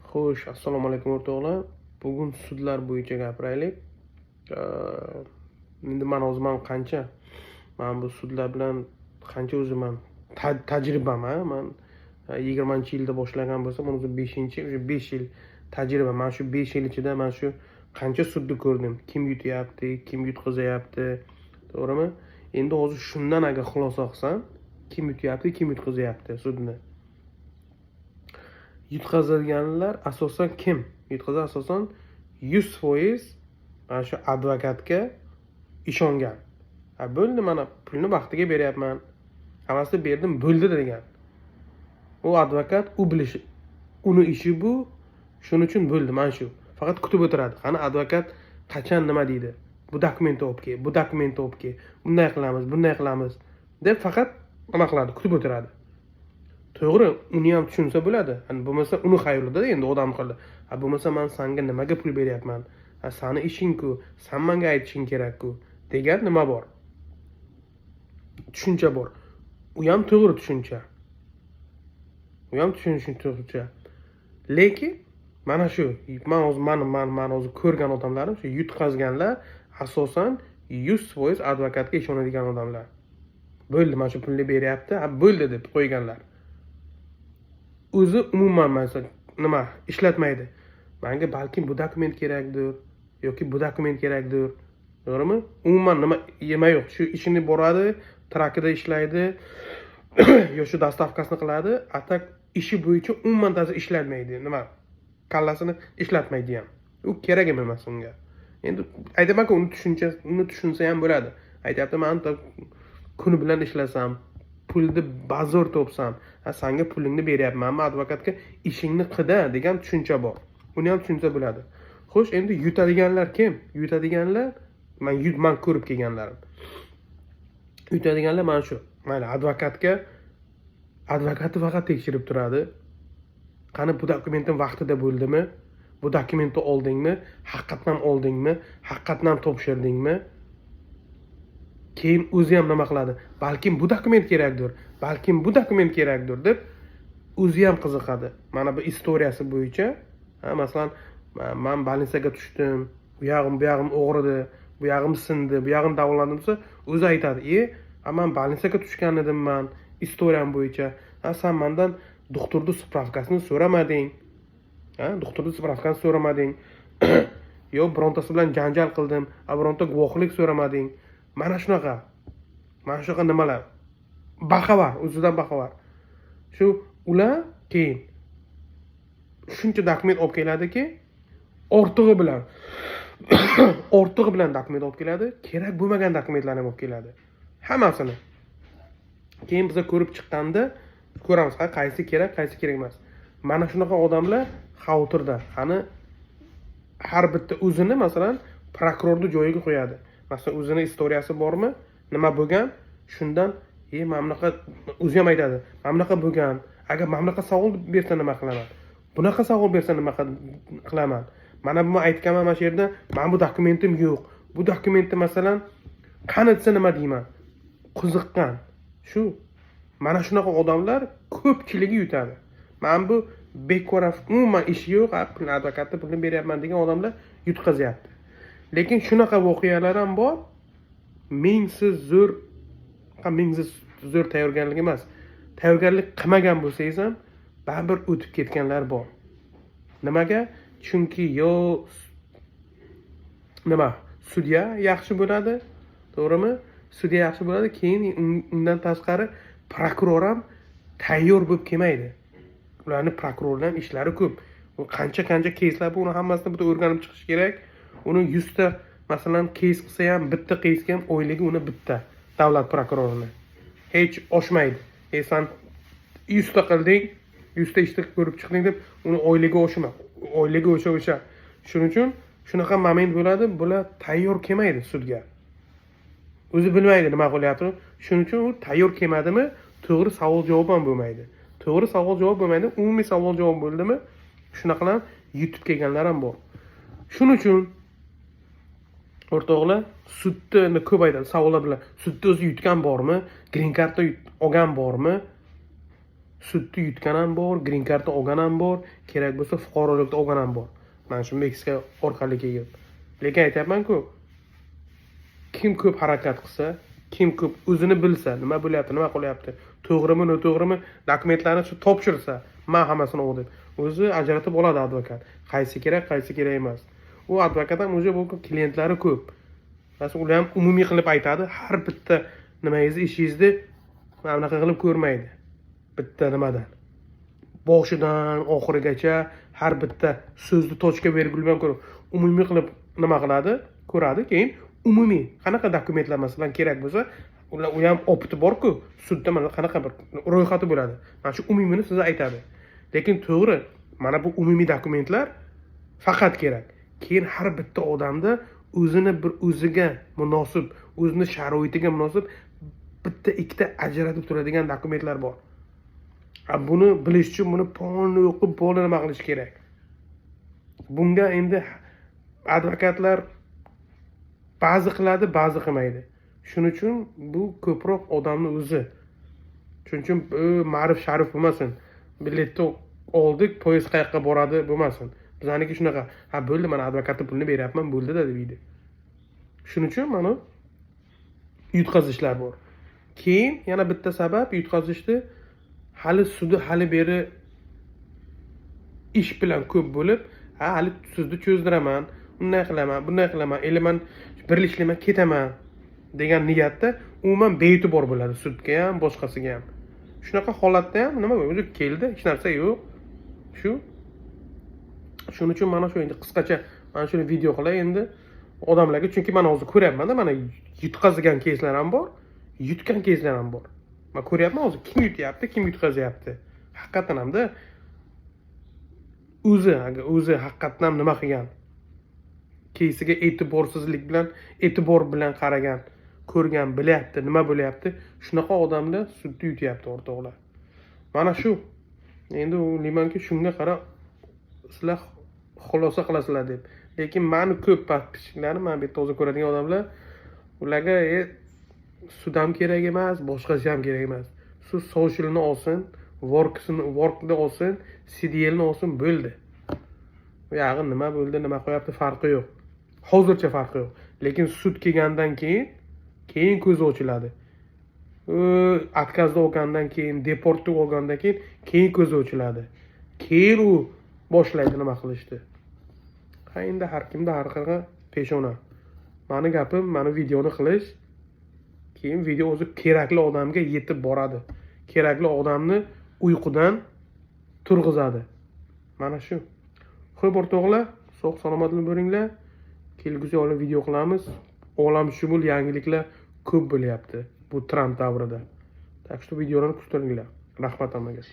Xo'sh, assalomu alaykum o'rtoqlar. Bugun sudlar bo'yicha gapiraylik. Endi man qancha bu sudlar bilan qancha o'zim tajribam, man 20-yilda boshlagan bo'lsam, o'zi 5-chi, o'sha 5 yil tajriba. Men shu 5 yil ichida men shu qancha sudni ko'rdim. Kim yutyapti, kim yutqazyapti, to'g'rimi? Endi hozir shundan agar xulosa qilsam, kim yutyapti, kim yutqazyapti sudni. Yutqazadiganlar asosan kim? Yutqazar asosan 100% mana shu advokatga ishongan. Bo'ldi, mana pulni vaqtiga beryapman. Hammasini berdim, bo'ldi degan. U advokat uni ishi bu, shuning uchun bo'ldi, mana shu. Faqat kutib o'tiradi. Qani advokat qachon nima deydi? Bu dokumentni olib kel, bu dokumentni olib kel. Bunday qilamiz deb faqat nima qiladi? Kutib o'tiradi. To'g'ri, uni ham tushunsa bo'ladi. Bo'lmasa uni xayrida endi odam qildi. Bo'lmasa men senga nimaga pul beryapman? Seni ishing-ku, sen menga aytishing kerak-ku degan nima bor? Tushuncha bor. U ham to'g'ri tushuncha. Lekin mana shu men o'zi ko'rgan odamlarim, shu yutqazganlar asosan 100% advokatga ishonadigan odamlar. Bo'ldi, mana shu pulni beryapti, bo'ldi deb qo'yganlar. O'zi umuman nima ishlatmaydi. Menga balkim bu dokument kerakdir yoki bu dokument kerakdir. To'g'rimi? Umuman nima yo'q. Shu ishini boradi, trakida ishlaydi, yo shu dastavkasini qiladi, atak ishi bo'yicha umuman ishlatmaydi. Nima? Kallasini ishlatmaydi ham. U kerak emas unga. Endi aytaman-ku, uni tushunsa ham bo'ladi. Aytayapti, men kuni bilan ishlasam, pulni bazor topsam, senga pulingni beryapman, men advokatga ishingni qida degan tushuncha bor. Uni ham tushunsa bo'ladi. Xo'sh, endi yutadiganlar kim? Yutadiganlar men ko'rib kelganlarim. Yutadiganlar mana shu. Mayli, advokati faqat tekshirib turadi. Qani bu dokumentim vaqtida bo'ldimi? Bu dokumentni oldingmi? Haqiqatan oldingmi? Haqiqatan topshirdingmi? Keyin o'zi ham nima qiladi? Balkim bu dokument kerakdir, deb o'zi ham qiziqadi. Mana bu istoriyasi bo'yicha, masalan, men больницаga tushdim, bu yog'im og'ridi, bu yog'im sindi, bu yog'im davoladim desa, o'zi aytadi: men больницаga tushgan edim, men istoriyam bo'yicha. Sen mendan doktorning spravkasini so'ramading. Yo, birontasi bilan janjal qildim, bironta guvohlik so'ramading. Mana shunaqa nimalar. Baxabar, o'zidan baxabar. Shu ular keyin shuncha dokument olib keladiki, ortig'i bilan dokument olib keladi, kerak bo'lmagan dokumentlarni olib keladi. Hammasini. Keyin biz ko'rib chiqqanda ko'ramiz, qaysi kerak, qaysi kerak emas. Mana shunaqa odamlar xavotirda. Qani har bitta o'zini masalan prokurorning joyiga qo'yadi. Masalan, o'zini istoriyasi bormi? Nima bo'lgan? Shundan, mamlaqa o'zi ham aytadi. Mamlaqa bo'lgan. Agar mamlaqa savol bersa nima qilaman? Bunaqa savol bersa nima qilaman? Mana bu aytganman mana shu yerda, men bu dokumentim yo'q. Bu dokumentni masalan qani desa nima deyman? Qiziqqan. Shu. Mana shunaqa odamlar ko'pchiligi yutadi. Men bu bekoraf umuman ishi yo'q, advokatga pulni beryapman degan odamlar yutqazyapti. Lekin shunaqa voqealar ham bor. Mingsiz zo'r tayyorgarlik emas. Tayyorgarlik qilmagan bo'lsangiz ham baribir o'tib ketganlar bor. Nimaga? Chunki sudya yaxshi bo'ladi, to'g'rimi? Sudya yaxshi bo'ladi, keyin undan tashqari prokuror ham tayyor bo'lib kelmaydi. Ularning prokurorlar ishlari ko'p. U qancha keyslar bor, uni hammasini bitta o'rganib chiqish kerak. Uni 100 ta masalan keys qilsa ham, bitta keysga ham oyligi uni bitta davlat prokurorini. Hech oshmaydi. Sen 100 ta qilding, 100 ta ishni ko'rib chiqding deb uni oyligi oshma. Oyligi o'sha. Shuning uchun shunaqa moment bo'ladi, bular tayyor kelmaydi sudga. O'zi bilmaydi nima qilyapti. Shuning uchun u tayyor kelmadimi, to'g'ri savol-javob ham bo'lmaydi. Umumiy savol-javob bo'ldimi, shunaqalar yutib kelganlar ham bor. Shuning uchun o'rtoqlar, sudni ko'p aytadi savollar bilan. Sudda o'zi yutgan bormi? Green cardni olgan bormi? Sudni yutgan ham bor, green cardni olgan ham bor, kerak bo'lsa fuqarolikni olgan ham bor. Mana shu Meksika orqali kelib. Lekin aytyapman-ku, kim ko'p harakat qilsa, kim ko'p o'zini bilsa, nima bo'lyapti, nima qilyapti, to'g'rimi, noto'g'rimi, dokumentlarni topshirsa, men hammasini o'qib, o'zi ajratib oladi advokat. Qaysi kerak, qaysi kerak emas. U advokat ham o'zi bu klientlari ko'p. Masalan, ular ham umumiy qilib aytadi, har bitta nimangizni, ishingizni mana bunaqa qilib ko'rmaydi. Bitta nimadan. Boshidan oxirigacha har bitta so'zni tochka verguldan ko'rib, umumiy qilib nima qiladi, ko'radi, keyin umumiy qanaqa dokumentlar masalan kerak bo'lsa, ular u ham opti bor-ku, sudda mana qanaqa bir ro'yxati bo'ladi. Mana shu umumiyni sizga aytadi. Lekin to'g'ri, mana bu umumiy dokumentlar faqat kerak. Keyin har bitta odamda o'zini bir o'ziga munosib, o'zini sharoitiga munosib bitta ikkita ajratib turadigan dokumentlar bor. Buni bilish uchun buni polni o'qib, polni nima qilish kerak. Bunga endi advokatlar ba'zi qiladi, ba'zi qilmaydi. Shuning uchun bu ko'proq odamning o'zi. Shuning uchun ma'rif sharif bo'lmasin. Biletni oldik, poyezd qayoqqa boradi bo'lmasin. Bizaniki shunaqa. Ha bo'ldi, mana advokatning pulini beryapman, bo'ldi-da deydi. Shuning uchun mana yutqazishlar bor. Keyin yana bitta sabab yutqazishni hali sudi hali beri ish bilan ko'p bo'lib, hali sudni cho'zdiraman, unday qilaman, bunday qilaman, eleman birlashmayman, ketaman degan niyatda umuman bee'tibor bo'ladi sudga ham, boshqasiga ham. Shunaqa holatda ham nima bo'ldi? O'zi keldi, hech narsa yo'q. Shuning uchun mana shu endi qisqacha mana shuni video qilay endi odamlarga, chunki men hozir ko'ryapman-da, mana yutqazgan keyslar ham bor, yutgan keyslar ham bor. Men ko'ryapman hozir kim yutyapti, kim yutqazyapti. Haqiqatan hamda o'zi haqiqatan ham nima qilgan? Keysiga e'tibor bilan qaragan, ko'rgan, bilyapti, nima bo'lyapti. Shunaqa odamlar sudda yutyapti o'rtoqlar. Mana shu. Endi o'ylaymanki, shunga qarab sizlar xulosa qilasizlar deb. Lekin meni ko'p podpischiklarim, men bu yerda hozir ko'radigan odamlar, ularga sud ham kerak emas, boshqasi ham kerak emas. Sud socialni olsin, workni olsin, CDLni olsin, bo'ldi. Bu yog'i nima bo'ldi, nima qo'yapti, farqi yo'q. Hozircha farqi yo'q. Lekin sud kelgandan keyin ko'zi ochiladi. Atkazda olgandan keyin, deportda olgandan keyin ko'zi ochiladi. Keyin u boshlaydi nima qilishdi. Ha endi har kimda har qanaqa peshona. Meni gapim, meni videoni qilish, keyin video o'zi kerakli odamga yetib boradi. Kerakli odamni uyqudan turg'izadi. Mana shu. Xo'p o'rtoqlar, sog' salomat bo'linglar. Kelgusi oyda video qilamiz. Olamshumul yangiliklar ko'p bo'lyapti bu Trump davrida. Tak что videolarni kutib turinglar. Rahmat hammaga.